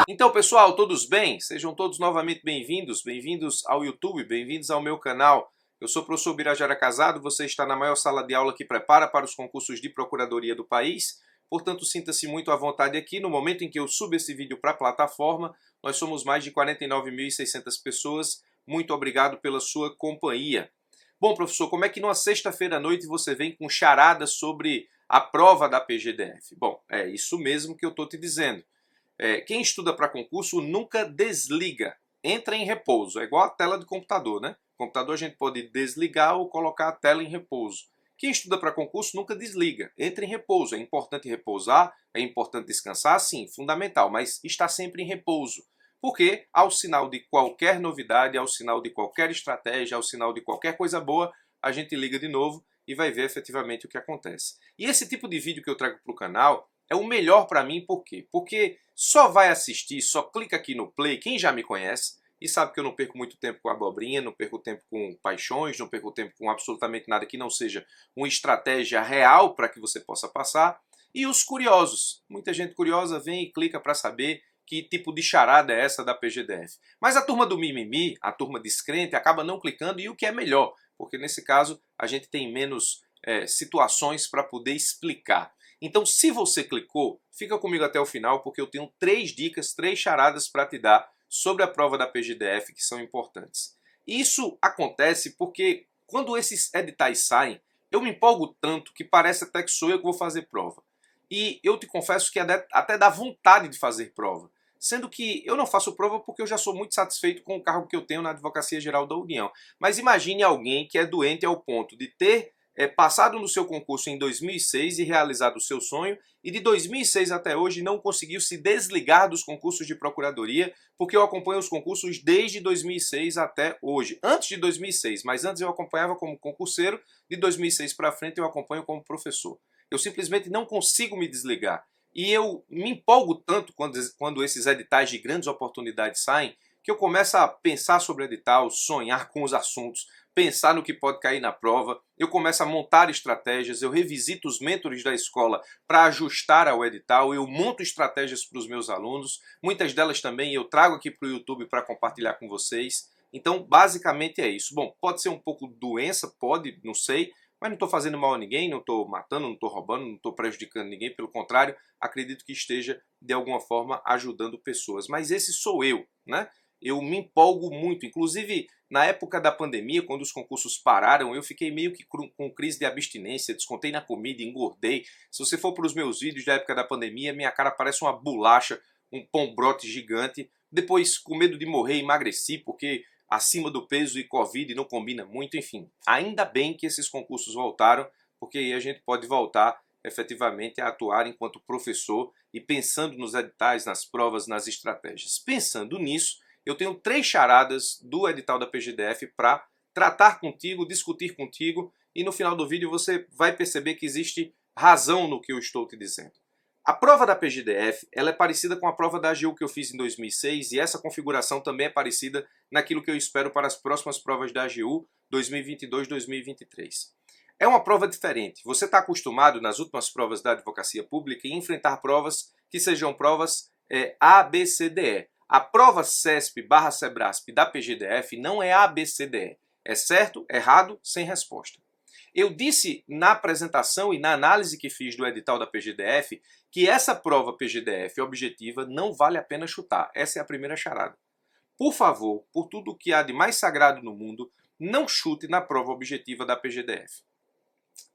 Então, pessoal, todos bem? Sejam todos novamente bem-vindos. Bem-vindos ao YouTube, bem-vindos ao meu canal. Eu sou o professor Birajara Casado, você está na maior sala de aula que prepara para os concursos de procuradoria do país. Portanto, sinta-se muito à vontade aqui. No momento em que eu subo esse vídeo para a plataforma, nós somos mais de 49.600 pessoas. Muito obrigado pela sua companhia. Bom, professor, como é que numa sexta-feira à noite você vem com charadas sobre a prova da PGDF? Bom, é isso mesmo que eu estou te dizendo. Quem estuda para concurso nunca desliga, entra em repouso. É igual a tela de computador, né? Computador a gente pode desligar ou colocar a tela em repouso. Quem estuda para concurso nunca desliga, entra em repouso. É importante repousar, é importante descansar, sim, fundamental, mas está sempre em repouso. Porque ao sinal de qualquer novidade, ao sinal de qualquer estratégia, ao sinal de qualquer coisa boa, a gente liga de novo e vai ver efetivamente o que acontece. E esse tipo de vídeo que eu trago para o canal é o melhor para mim, por quê? Porque só vai assistir, só clica aqui no play, quem já me conhece e sabe que eu não perco muito tempo com abobrinha, não perco tempo com paixões, não perco tempo com absolutamente nada que não seja uma estratégia real para que você possa passar. E os curiosos, muita gente curiosa vem e clica para saber que tipo de charada é essa da PGDF. Mas a turma do mimimi, a turma descrente, acaba não clicando e o que é melhor, porque nesse caso a gente tem menos situações para poder explicar. Então, se você clicou, fica comigo até o final, porque eu tenho 3 dicas, 3 charadas para te dar sobre a prova da PGDF que são importantes. Isso acontece porque quando esses editais saem, eu me empolgo tanto que parece até que sou eu que vou fazer prova. E eu te confesso que até dá vontade de fazer prova. Sendo que eu não faço prova porque eu já sou muito satisfeito com o cargo que eu tenho na Advocacia Geral da União. Mas imagine alguém que é doente ao ponto de ter passado no seu concurso em 2006 e realizado o seu sonho, e de 2006 até hoje não conseguiu se desligar dos concursos de procuradoria, porque eu acompanho os concursos desde 2006 até hoje. Antes de 2006, mas antes eu acompanhava como concurseiro, de 2006 para frente eu acompanho como professor. Eu simplesmente não consigo me desligar. E eu me empolgo tanto quando esses editais de grandes oportunidades saem, que eu começo a pensar sobre o edital, sonhar com os assuntos, pensar no que pode cair na prova, eu começo a montar estratégias, eu revisito os mentores da escola para ajustar ao edital, eu monto estratégias para os meus alunos, muitas delas também eu trago aqui para o YouTube para compartilhar com vocês. Então, basicamente é isso. Bom, pode ser um pouco doença, pode, não sei, mas não estou fazendo mal a ninguém, não estou matando, não estou roubando, não estou prejudicando ninguém, pelo contrário, acredito que esteja de alguma forma ajudando pessoas. Mas esse sou eu, né? Eu me empolgo muito, inclusive na época da pandemia, quando os concursos pararam, eu fiquei meio que com crise de abstinência, descontei na comida, engordei. Se você for para os meus vídeos da época da pandemia, minha cara parece uma bolacha, um pão-brote gigante. Depois, com medo de morrer, emagreci, porque acima do peso e Covid não combina muito, enfim. Ainda bem que esses concursos voltaram, porque aí a gente pode voltar efetivamente a atuar enquanto professor e pensando nos editais, nas provas, nas estratégias. Pensando nisso, eu tenho 3 charadas do edital da PGDF para tratar contigo, discutir contigo, e no final do vídeo você vai perceber que existe razão no que eu estou te dizendo. A prova da PGDF ela é parecida com a prova da AGU que eu fiz em 2006 e essa configuração também é parecida naquilo que eu espero para as próximas provas da AGU 2022-2023. É uma prova diferente. Você está acostumado nas últimas provas da advocacia pública em enfrentar provas que sejam provas A, B, C, D, E. A prova CESP/Sebrasp da PGDF não é A, B, C, D, E. É certo, errado, sem resposta. Eu disse na apresentação e na análise que fiz do edital da PGDF que essa prova PGDF objetiva não vale a pena chutar. Essa é a primeira charada. Por favor, por tudo o que há de mais sagrado no mundo, não chute na prova objetiva da PGDF.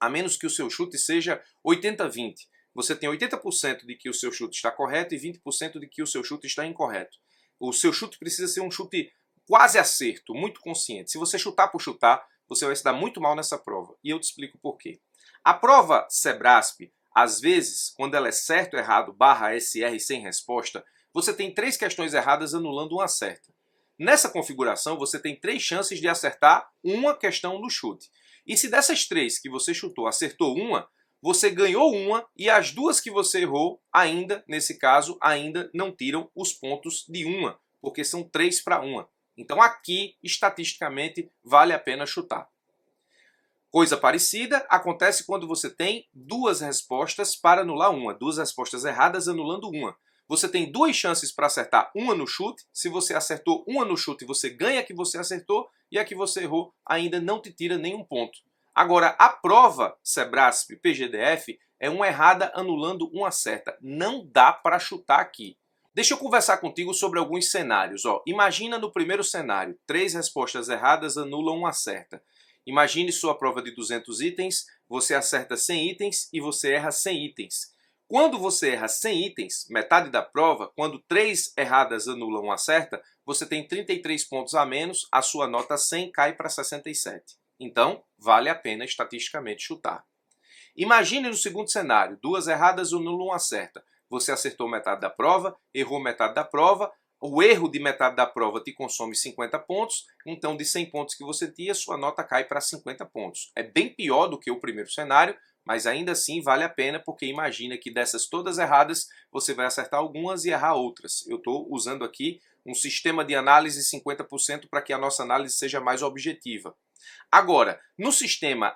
A menos que o seu chute seja 80-20. Você tem 80% de que o seu chute está correto e 20% de que o seu chute está incorreto. O seu chute precisa ser um chute quase acerto, muito consciente. Se você chutar por chutar, você vai se dar muito mal nessa prova. E eu te explico por quê. A prova Sebrasp, às vezes, quando ela é certo, errado, /SR sem resposta, você tem 3 questões erradas anulando uma certa. Nessa configuração, você tem 3 chances de acertar uma questão no chute. E se dessas 3 que você chutou, acertou uma, você ganhou uma e as 2 que você errou, ainda, nesse caso, ainda não tiram os pontos de uma, porque são 3 para 1. Então aqui, estatisticamente, vale a pena chutar. Coisa parecida acontece quando você tem 2 respostas para anular uma, 2 respostas erradas anulando uma. Você tem duas chances para acertar, uma no chute. Se você acertou uma no chute, você ganha a que você acertou, e a que você errou ainda não te tira nenhum ponto. Agora, a prova Sebrasp PGDF é uma errada anulando uma certa. Não dá para chutar aqui. Deixa eu conversar contigo sobre alguns cenários. Imagina no primeiro cenário, 3 respostas erradas anulam uma certa. Imagine sua prova de 200 itens, você acerta 100 itens e você erra 100 itens. Quando você erra 100 itens, metade da prova, quando 3 erradas anulam uma certa, você tem 33 pontos a menos, a sua nota 100 cai para 67. Então, vale a pena estatisticamente chutar. Imagine no segundo cenário, 2 erradas anulam uma certa. Você acertou metade da prova, errou metade da prova, o erro de metade da prova te consome 50 pontos, então de 100 pontos que você tinha, sua nota cai para 50 pontos. É bem pior do que o primeiro cenário, mas ainda assim vale a pena, porque imagina que dessas todas erradas, você vai acertar algumas e errar outras. Eu estou usando aqui um sistema de análise 50% para que a nossa análise seja mais objetiva. Agora, no sistema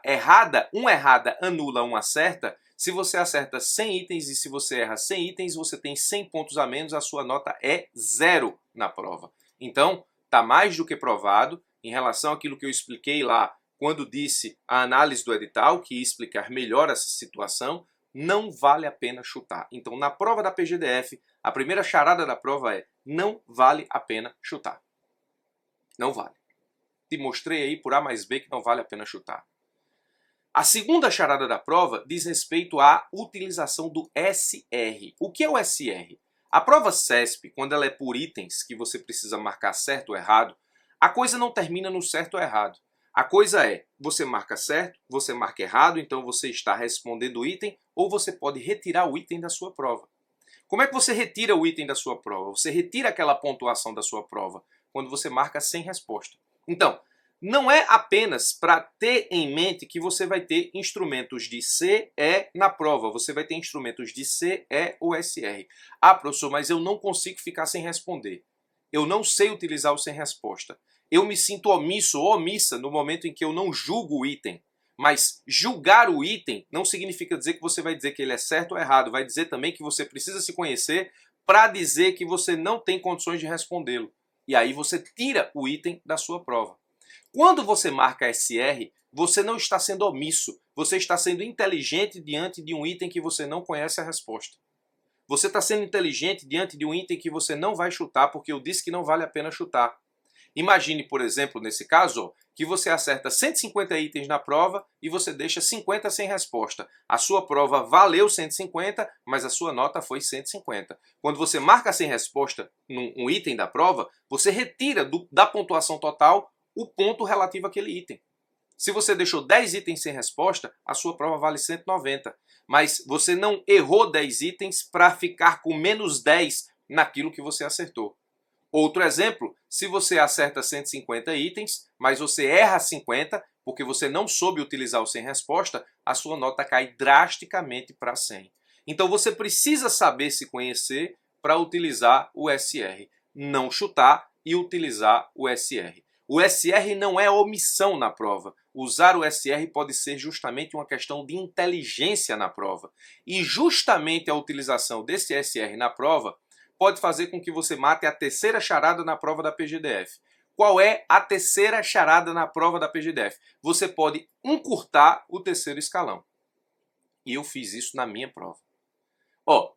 uma errada anula uma certa, se você acerta 100 itens e se você erra 100 itens, você tem 100 pontos a menos, a sua nota é 0 na prova. Então, está mais do que provado, em relação àquilo que eu expliquei lá, quando disse a análise do edital, que ia explicar melhor essa situação, não vale a pena chutar. Então, na prova da PGDF, a primeira charada da prova é: não vale a pena chutar. Não vale. Te mostrei aí por A mais B que não vale a pena chutar. A segunda charada da prova diz respeito à utilização do SR. O que é o SR? A prova CESP, quando ela é por itens, que você precisa marcar certo ou errado, a coisa não termina no certo ou errado. A coisa é, você marca certo, você marca errado, então você está respondendo o item, ou você pode retirar o item da sua prova. Como é que você retira o item da sua prova? Você retira aquela pontuação da sua prova quando você marca sem resposta. Então, não é apenas para ter em mente que você vai ter instrumentos de C, E na prova. Você vai ter instrumentos de C, E ou SR. Ah, professor, mas eu não consigo ficar sem responder. Eu não sei utilizar o sem resposta. Eu me sinto omisso ou omissa no momento em que eu não julgo o item. Mas julgar o item não significa dizer que você vai dizer que ele é certo ou errado. Vai dizer também que você precisa se conhecer para dizer que você não tem condições de respondê-lo. E aí você tira o item da sua prova. Quando você marca SR, você não está sendo omisso. Você está sendo inteligente diante de um item que você não conhece a resposta. Você está sendo inteligente diante de um item que você não vai chutar, porque eu disse que não vale a pena chutar. Imagine, por exemplo, nesse caso, que você acerta 150 itens na prova e você deixa 50 sem resposta. A sua prova valeu 150, mas a sua nota foi 150. Quando você marca sem resposta um item da prova, você retira da pontuação total o ponto relativo àquele item. Se você deixou 10 itens sem resposta, a sua prova vale 190. Mas você não errou 10 itens para ficar com menos 10 naquilo que você acertou. Outro exemplo, se você acerta 150 itens, mas você erra 50, porque você não soube utilizar o sem resposta, a sua nota cai drasticamente para 100. Então você precisa saber se conhecer para utilizar o SR. Não chutar e utilizar o SR. O SR não é omissão na prova. Usar o SR pode ser justamente uma questão de inteligência na prova. E justamente a utilização desse SR na prova pode fazer com que você mate a terceira charada na prova da PGDF. Qual é a terceira charada na prova da PGDF? Você pode encurtar o terceiro escalão. E eu fiz isso na minha prova.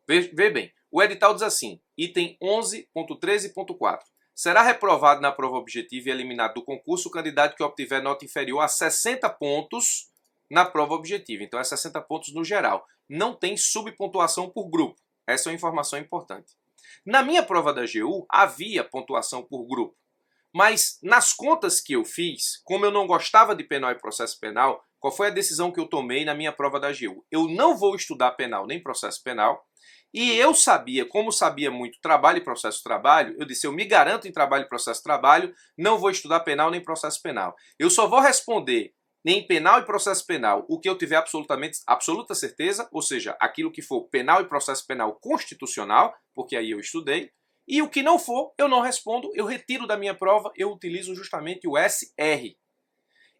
Vê bem, o edital diz assim, item 11.13.4. Será reprovado na prova objetiva e eliminado do concurso o candidato que obtiver nota inferior a 60 pontos na prova objetiva. Então é 60 pontos no geral. Não tem subpontuação por grupo. Essa é uma informação importante. Na minha prova da AGU havia pontuação por grupo. Mas nas contas que eu fiz, como eu não gostava de penal e processo penal, qual foi a decisão que eu tomei na minha prova da AGU? Eu não vou estudar penal nem processo penal. E eu sabia, como sabia muito trabalho e processo trabalho, eu disse, eu me garanto em trabalho e processo trabalho, não vou estudar penal nem processo penal. Eu só vou responder em penal e processo penal o que eu tiver absoluta certeza, ou seja, aquilo que for penal e processo penal constitucional, porque aí eu estudei, e o que não for, eu não respondo, eu retiro da minha prova, eu utilizo justamente o SR.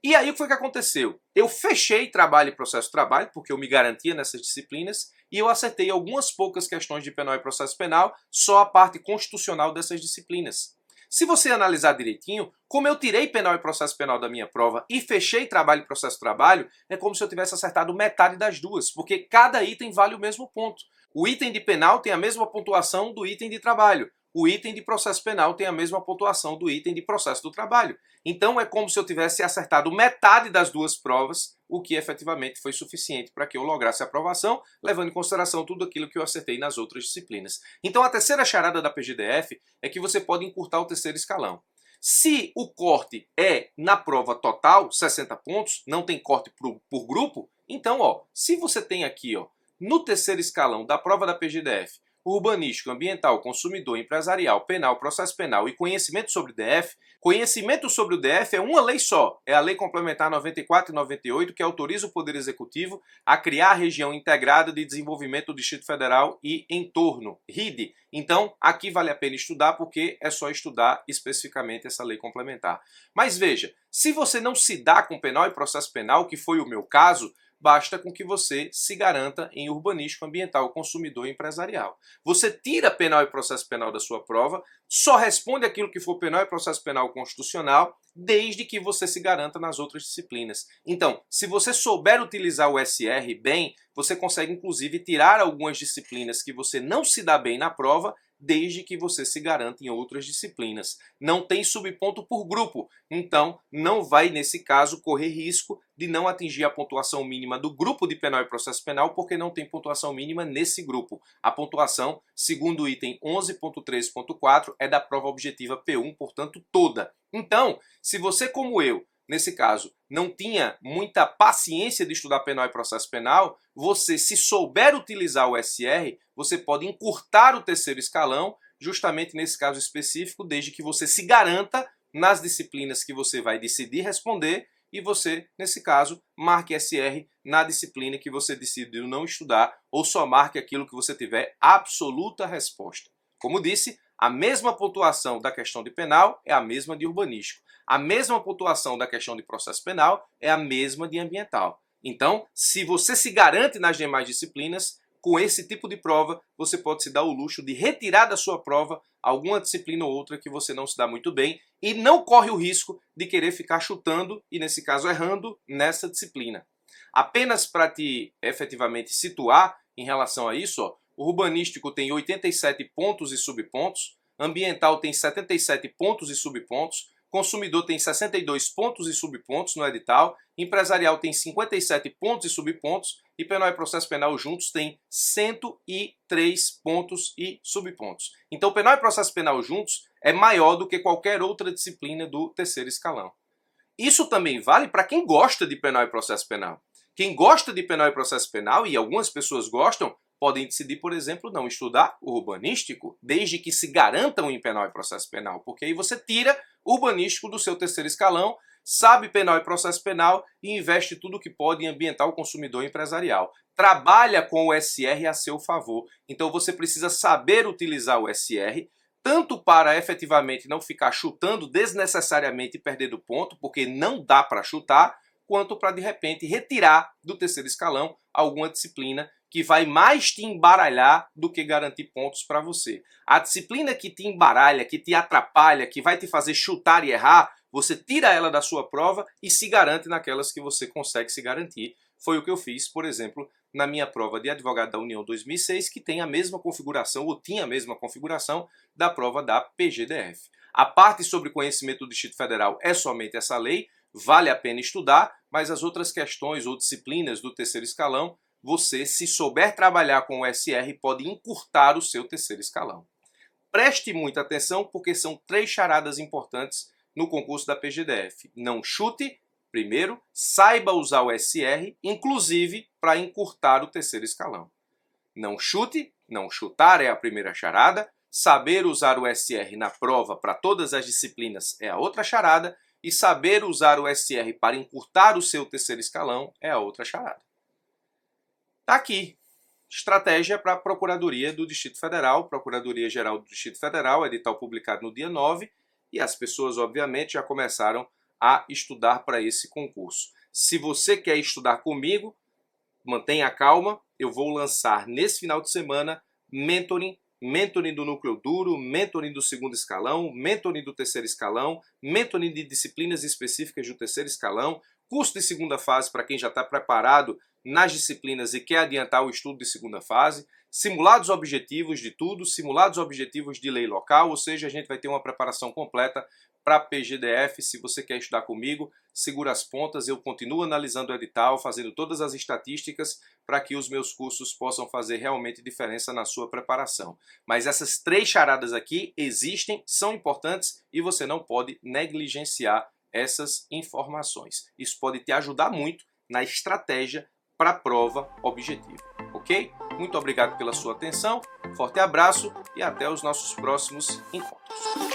E aí o que foi que aconteceu? Eu fechei trabalho e processo trabalho, porque eu me garantia nessas disciplinas, e eu acertei algumas poucas questões de penal e processo penal, só a parte constitucional dessas disciplinas. Se você analisar direitinho, como eu tirei penal e processo penal da minha prova e fechei trabalho e processo trabalho, é como se eu tivesse acertado metade das duas, porque cada item vale o mesmo ponto. O item de penal tem a mesma pontuação do item de trabalho. O item de processo penal tem a mesma pontuação do item de processo do trabalho. Então é como se eu tivesse acertado metade das duas provas, o que efetivamente foi suficiente para que eu lograsse a aprovação, levando em consideração tudo aquilo que eu acertei nas outras disciplinas. Então a terceira charada da PGDF é que você pode encurtar o terceiro escalão. Se o corte é na prova total, 60 pontos, não tem corte por grupo, então, se você tem aqui, no terceiro escalão da prova da PGDF, urbanístico, ambiental, consumidor, empresarial, penal, processo penal e conhecimento sobre o DF, conhecimento sobre o DF é uma lei só, é a Lei Complementar 94 e 98, que autoriza o Poder Executivo a criar a Região Integrada de Desenvolvimento do Distrito Federal e Entorno, RIDE. Então, aqui vale a pena estudar, porque é só estudar especificamente essa lei complementar. Mas veja, se você não se dá com penal e processo penal, que foi o meu caso, basta com que você se garanta em urbanístico, ambiental, consumidor e empresarial. Você tira penal e processo penal da sua prova, só responde aquilo que for penal e processo penal constitucional, desde que você se garanta nas outras disciplinas. Então, se você souber utilizar o SR bem, você consegue inclusive tirar algumas disciplinas que você não se dá bem na prova, desde que você se garanta em outras disciplinas. Não tem subponto por grupo, então não vai, nesse caso, correr risco de não atingir a pontuação mínima do grupo de penal e processo penal, porque não tem pontuação mínima nesse grupo. A pontuação, segundo o item 11.3.4, é da prova objetiva P1, portanto, toda. Então, se você, como eu, nesse caso, não tinha muita paciência de estudar penal e processo penal, você, se souber utilizar o SR, você pode encurtar o terceiro escalão, justamente nesse caso específico, desde que você se garanta nas disciplinas que você vai decidir responder e você, nesse caso, marque SR na disciplina que você decidiu não estudar ou só marque aquilo que você tiver absoluta resposta. Como disse, a mesma pontuação da questão de penal é a mesma de urbanístico. A mesma pontuação da questão de processo penal é a mesma de ambiental. Então, se você se garante nas demais disciplinas, com esse tipo de prova, você pode se dar o luxo de retirar da sua prova alguma disciplina ou outra que você não se dá muito bem e não corre o risco de querer ficar chutando e, nesse caso, errando nessa disciplina. Apenas para te efetivamente situar em relação a isso, o urbanístico tem 87 pontos e subpontos, ambiental tem 77 pontos e subpontos, consumidor tem 62 pontos e subpontos no edital, empresarial tem 57 pontos e subpontos e penal e processo penal juntos tem 103 pontos e subpontos. Então, penal e processo penal juntos é maior do que qualquer outra disciplina do terceiro escalão. Isso também vale para quem gosta de penal e processo penal. Quem gosta de penal e processo penal, e algumas pessoas gostam, podem decidir, por exemplo, não estudar o urbanístico, desde que se garantam em penal e processo penal, porque aí você tira o urbanístico do seu terceiro escalão, sabe penal e processo penal e investe tudo o que pode em ambiental, consumidor e empresarial. Trabalha com o SR a seu favor. Então você precisa saber utilizar o SR, tanto para efetivamente não ficar chutando desnecessariamente e perdendo ponto, porque não dá para chutar, quanto para, de repente, retirar do terceiro escalão alguma disciplina que vai mais te embaralhar do que garantir pontos para você. A disciplina que te embaralha, que te atrapalha, que vai te fazer chutar e errar, você tira ela da sua prova e se garante naquelas que você consegue se garantir. Foi o que eu fiz, por exemplo, na minha prova de advogado da União 2006, que tem a mesma configuração, ou tinha a mesma configuração, da prova da PGDF. A parte sobre conhecimento do Distrito Federal é somente essa lei, vale a pena estudar, mas as outras questões ou disciplinas do terceiro escalão, você, se souber trabalhar com o SR, pode encurtar o seu terceiro escalão. Preste muita atenção, porque são 3 charadas importantes no concurso da PGDF. Não chute, primeiro, saiba usar o SR, inclusive para encurtar o terceiro escalão. Não chute, não chutar é a primeira charada, saber usar o SR na prova para todas as disciplinas é a outra charada, e saber usar o SR para encurtar o seu terceiro escalão é a outra charada. Está aqui. Estratégia para a Procuradoria do Distrito Federal, Procuradoria-Geral do Distrito Federal, edital publicado no dia 9, e as pessoas, obviamente, já começaram a estudar para esse concurso. Se você quer estudar comigo, mantenha calma, eu vou lançar nesse final de semana mentoring do núcleo duro, mentoring do segundo escalão, mentoring do terceiro escalão, mentoring de disciplinas específicas do terceiro escalão, curso de segunda fase para quem já está preparado nas disciplinas e quer adiantar o estudo de segunda fase, simulados objetivos de tudo, simulados objetivos de lei local, ou seja, a gente vai ter uma preparação completa para PGDF. Se você quer estudar comigo, segura as pontas, eu continuo analisando o edital, fazendo todas as estatísticas para que os meus cursos possam fazer realmente diferença na sua preparação. Mas essas 3 charadas aqui existem, são importantes e você não pode negligenciar essas informações. Isso pode te ajudar muito na estratégia para a prova objetiva, ok? Muito obrigado pela sua atenção, forte abraço e até os nossos próximos encontros.